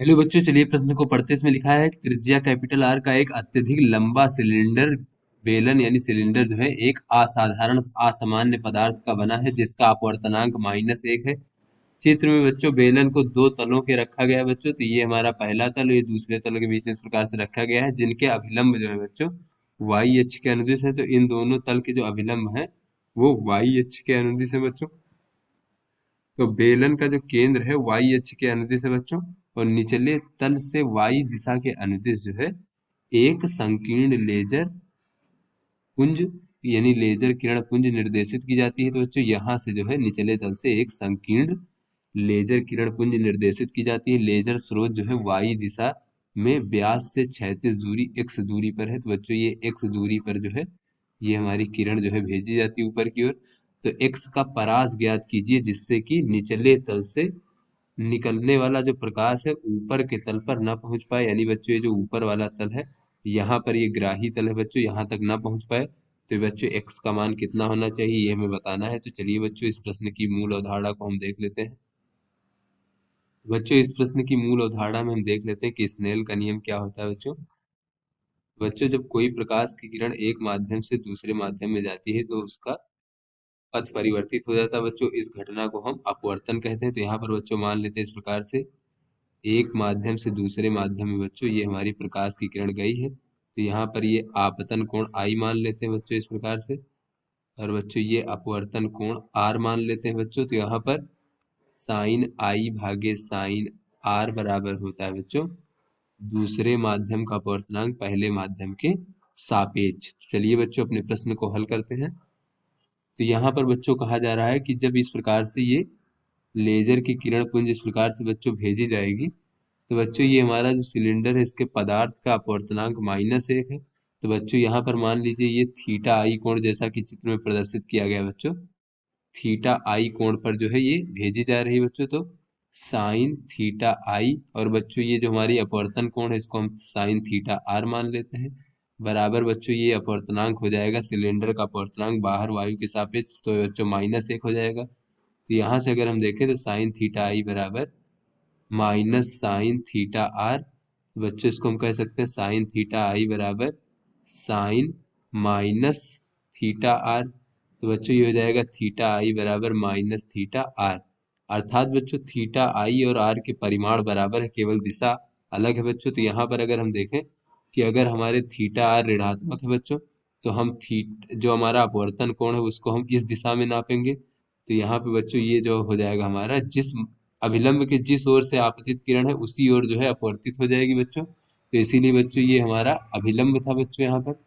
Hello बच्चों, चलिए प्रश्न को पढ़ते। इसमें लिखा है कि त्रिज्या कैपिटल आर का एक अत्यधिक लंबा सिलेंडर बेलन यानी सिलेंडर जो है एक असाधारण असामान्य पदार्थ का बना है जिसका अपवर्तनांक -1 है। चित्र में बच्चों बेलन को दो तलों के रखा गया है बच्चों। तो ये हमारा पहला तल, ये दूसरे तल के बीच में इस प्रकार से रखा गया है जिनके अभिलंब जो है बच्चों वाई अक्ष के अनुदिश है। तो इन दोनों तल के जो अभिलंब है वो वाई अक्ष के अनुदिश है बच्चों। तो बेलन का जो केंद्र है वाई अक्ष के अनुदिश है बच्चों, और निचले तल से वाई दिशा के अनुदिश जो है एक संकीर्ण लेजर पुंज यानी लेजर किरण पुंज निर्देशित की जाती है। तो बच्चों यहाँ से जो है निचले तल से एक संकीर्ण लेजर किरण पुंज निर्देशित की जाती है। लेजर स्रोत जो है वाई दिशा में व्यास से क्षैतिज दूरी x दूरी पर है। तो बच्चों ये x दूरी पर जो है ये हमारी किरण जो है भेजी जाती है ऊपर की ओर। तो x का परास ज्ञात कीजिए जिससे कि निचले तल से निकलने वाला जो प्रकाश है ऊपर के तल पर ना पहुंच पाए। यानी बच्चों ये जो ऊपर वाला तल है यहाँ पर ये ग्राही तल है बच्चों, यहाँ तक ना पहुंच पाए। तो ये बच्चों x का मान कितना होना चाहिए ये हमें बताना है। तो चलिए बच्चों इस प्रश्न की मूल अवधारणा को हम देख लेते हैं। बच्चों इस प्रश्न की मूल अवधारणा में हम देख लेते हैं कि स्नेल का नियम क्या होता है बच्चों। बच्चों जब कोई प्रकाश की किरण एक माध्यम से दूसरे माध्यम में जाती है तो उसका पथ परिवर्तित हो जाता है बच्चों। इस घटना को हम अपवर्तन कहते हैं। तो यहाँ पर बच्चों मान लेते हैं इस प्रकार से, एक माध्यम से दूसरे माध्यम में बच्चों ये हमारी प्रकाश की किरण गई है। तो यहाँ पर ये आपतन कोण आई मान लेते हैं बच्चों इस प्रकार से, और बच्चों ये अपवर्तन कोण आर मान लेते हैं बच्चों। तो यहाँ पर साइन आई भागे साइन आर बराबर होता है बच्चों दूसरे माध्यम का अपवर्तनांक पहले माध्यम के सापेक्ष। चलिए बच्चों अपने प्रश्न को हल करते हैं। तो यहाँ पर बच्चों कहा जा रहा है कि जब इस प्रकार से ये लेजर की किरण पुंज इस प्रकार से बच्चों भेजी जाएगी तो बच्चों ये हमारा जो सिलेंडर है इसके पदार्थ का अपवर्तनांक -1 है। तो बच्चों यहाँ पर मान लीजिए ये थीटा आई कोण जैसा कि चित्र में प्रदर्शित किया गया है बच्चों, थीटा आई कोण पर जो है ये भेजी जा रही है बच्चों। तो साइन थीटा आई, और बच्चों ये जो हमारी अपवर्तन कोण है इसको हम साइन थीटा आर मान लेते हैं, बराबर बच्चों ये अपवर्तनांक हो जाएगा सिलेंडर का अपवर्तनांक बाहर वायु के सापेक्ष। तो बच्चों -1 हो जाएगा। तो यहाँ से अगर हम देखें तो साइन थीटा आई बराबर माइनस साइन थीटा आर। बच्चों इसको हम कह सकते हैं साइन थीटा आई बराबर साइन माइनस थीटा आर। तो बच्चों ये हो जाएगा थीटा आई बराबर माइनस थीटा आर। अर्थात बच्चों थीटा आई और आर के परिमाण बराबर है, केवल दिशा अलग है बच्चों। तो यहाँ पर अगर हम देखें कि अगर हमारे थीटा आर ऋणात्मक है बच्चों तो हम जो हमारा अपवर्तन कोण है उसको हम इस दिशा में नापेंगे। तो यहाँ पे बच्चों ये जो हो जाएगा हमारा जिस अभिलंब के जिस ओर से आपतित किरण है उसी ओर जो है अपवर्तित हो जाएगी बच्चों। तो इसीलिए बच्चों ये हमारा अभिलंब था बच्चों। यहाँ पर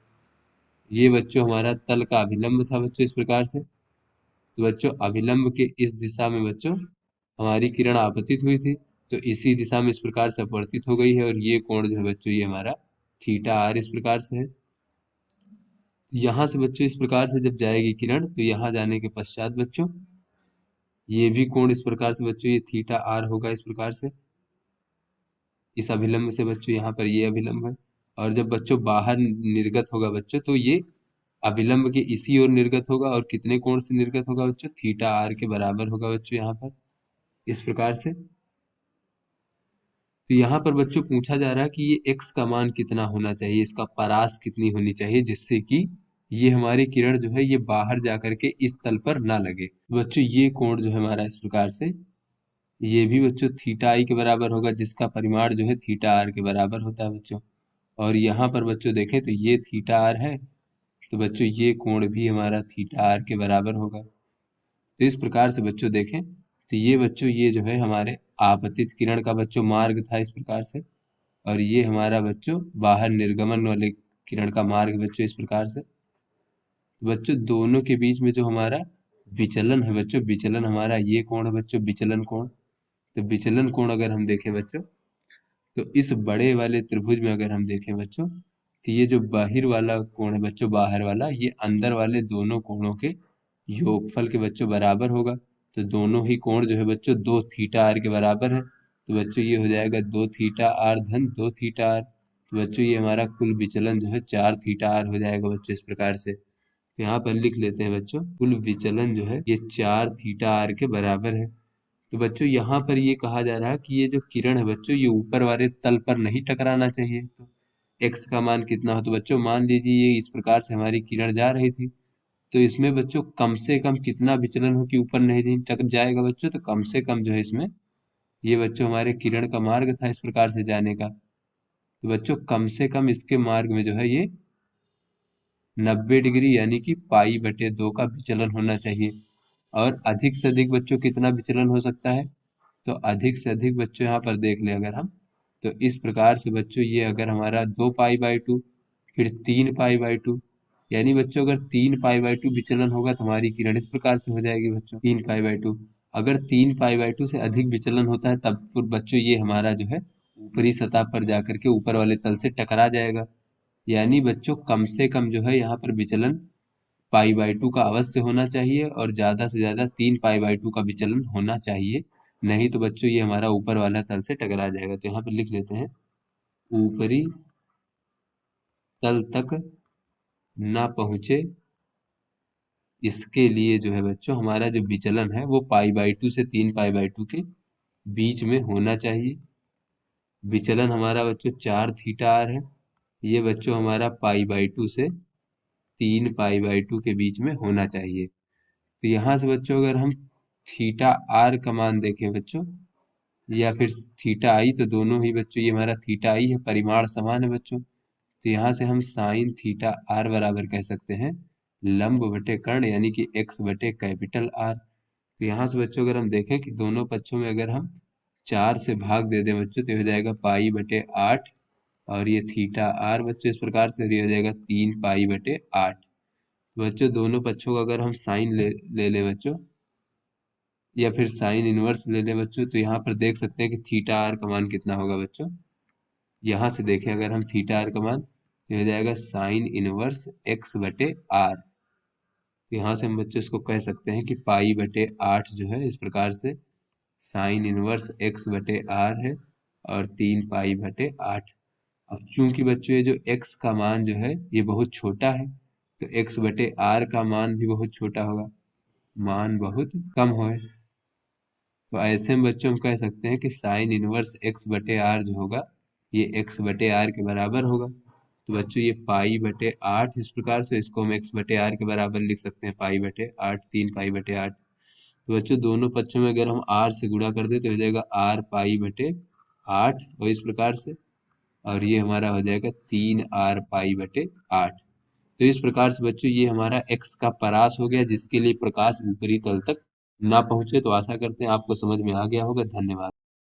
ये बच्चों हमारा तल का अभिलंब था बच्चों इस प्रकार से। तो बच्चों अभिलंब के इस दिशा में बच्चों हमारी किरण आपतित हुई थी, तो इसी दिशा में इस प्रकार से अपवर्तित हो गई है, और ये कोण जो है बच्चों ये हमारा थीटा आर इस प्रकार से है। यहाँ से बच्चों इस प्रकार से जब जाएगी किरण तो यहाँ जाने के पश्चात बच्चों ये भी कोण इस प्रकार से बच्चों ये थीटा आर होगा इस प्रकार से। इस अभिलंब से बच्चों यहाँ पर ये अभिलंब है, और जब बच्चों बाहर निर्गत होगा बच्चों तो ये अभिलंब के इसी ओर निर्गत होगा, और कितने कोण से निर्गत होगा बच्चों थीटा आर के बराबर होगा बच्चों यहाँ पर इस प्रकार से। तो यहाँ पर बच्चों पूछा जा रहा है कि ये x का मान कितना होना चाहिए, इसका परास कितनी होनी चाहिए जिससे कि ये हमारी किरण जो है ये बाहर जा करके इस तल पर ना लगे। बच्चों ये कोण जो है हमारा इस प्रकार से ये भी बच्चों थीटा आई के बराबर होगा जिसका परिमाण जो है थीटा आर के बराबर होता है बच्चों। और यहाँ पर बच्चों देखें तो ये थीटा आर है, तो बच्चों ये कोण भी हमारा थीटा आर के बराबर होगा। तो इस प्रकार से बच्चों देखें तो ये बच्चों ये जो है हमारे आपतित किरण का बच्चों मार्ग था इस प्रकार से, और ये हमारा बच्चों बाहर निर्गमन वाले किरण का मार्ग बच्चों इस प्रकार से। बच्चों दोनों के बीच में जो हमारा विचलन है बच्चों, विचलन हमारा ये कोण है बच्चों विचलन कोण। तो विचलन कोण अगर हम देखें बच्चों तो इस बड़े वाले त्रिभुज में अगर हम देखें बच्चों तो ये जो बाहिर वाला कोण है बच्चों बाहर वाला ये अंदर वाले दोनों कोणों के योगफल के बच्चों बराबर होगा। तो दोनों ही कोण जो है बच्चों 2 थीटा आर के बराबर है। तो बच्चों ये हो जाएगा 2 थीटा आर धन 2 थीटा आर। तो बच्चों ये हमारा कुल विचलन जो है 4 थीटा आर हो जाएगा बच्चों इस प्रकार से। तो यहाँ पर लिख लेते हैं बच्चों कुल विचलन जो है ये 4 थीटा आर के बराबर है। तो बच्चों यहाँ पर ये कहा जा रहा है कि ये जो किरण है बच्चों ये ऊपर वाले तल पर नहीं टकराना चाहिए। तो एक्स का मान कितना हो, तो बच्चों मान लीजिए ये इस प्रकार से हमारी किरण जा रही थी, तो इसमें बच्चों कम से कम कितना विचलन हो कि ऊपर नहीं टक जाएगा बच्चों, तो कम से कम जो है इसमें ये बच्चों हमारे किरण का मार्ग था इस प्रकार से जाने का, तो बच्चों कम से कम इसके मार्ग में जो है ये 90 डिग्री यानी कि पाई/2 का विचलन होना चाहिए। और अधिक से अधिक बच्चों कितना विचलन हो सकता है, तो अधिक से अधिक बच्चों यहाँ पर देख लें अगर हम, तो इस प्रकार से बच्चों ये अगर हमारा 2 पाई/2 फिर 3 पाई/2, यानी बच्चों अगर 3 पाई/2 विचलन होगा तो हमारी किरण इस प्रकार से हो जाएगी बच्चों 3 पाई/2। अगर 3 पाई/2 से अधिक विचलन होता है तब फिर बच्चों ये हमारा जो है ऊपरी सतह पर जाकर के ऊपर वाले तल से टकरा जाएगा। यानी बच्चों कम से कम जो है यहाँ पर विचलन पाई/2 का अवश्य होना चाहिए और ज्यादा से ज्यादा 3 पाई/2 का विचलन होना चाहिए, नहीं तो बच्चों ये हमारा ऊपर वाला तल से टकरा जाएगा। तो यहाँ पर लिख लेते हैं ऊपरी तल तक ना पहुंचे, इसके लिए जो है बच्चों हमारा जो विचलन है वो पाई/2 से 3 पाई/2 के बीच में होना चाहिए। विचलन हमारा बच्चों 4 थीटा r है, ये बच्चों हमारा पाई/2 से 3 पाई/2 के बीच में होना चाहिए। तो यहाँ से बच्चों अगर हम थीटा r का मान देखें बच्चों या फिर थीटा आई, तो दोनों ही बच्चों ये हमारा थीटा आई है, परिमाण समान है बच्चों, तो यहाँ से हम साइन थीटा आर बराबर कह सकते हैं लंब बटे कर्ण यानी कि एक्स बटे कैपिटल आर। तो यहाँ से बच्चों अगर हम देखें कि दोनों पक्षों में अगर हम 4 से भाग दे दें बच्चों तो ये हो जाएगा पाई/8, और ये थीटा आर बच्चों इस प्रकार से ये हो जाएगा 3 पाई/8। बच्चों दोनों पक्षों का अगर हम साइन ले लें बच्चों या फिर साइन इनवर्स ले लें बच्चों, तो यहाँ पर देख सकते हैं कि थीटा आर का मान कितना होगा बच्चों। यहाँ से देखें अगर हम थीटा आर का मान तो हो जाएगा साइन इनवर्स एक्स बटे आर। तो यहाँ से हम बच्चों इसको कह सकते हैं कि पाई/8 जो है इस प्रकार से साइन इनवर्स एक्स बटे आर है और 3 पाई/8। अब चूंकि बच्चों ये जो x का मान जो है ये बहुत छोटा है, तो x बटे आर का मान भी बहुत छोटा होगा, मान बहुत कम है, तो ऐसे में बच्चों हम कह सकते हैं कि साइन इनवर्स एक्स बटे आर जो होगा ये एक्स बटे आर के बराबर होगा। तो बच्चों ये पाई/8 इस प्रकार से इसको हम एक्स बटे आर के बराबर लिख सकते हैं पाई/8 3 पाई/8। तो बच्चों दोनों पक्षों में अगर हम आर से गुणा कर दे तो हो जाएगा आर पाई/8 और इस प्रकार से, और ये हमारा हो जाएगा 3r पाई/8। तो इस प्रकार से बच्चों ये हमारा x का परास हो गया जिसके लिए प्रकाश ऊपरी तल तक ना पहुंचे। तो आशा करते हैं आपको समझ में आ गया होगा। धन्यवाद।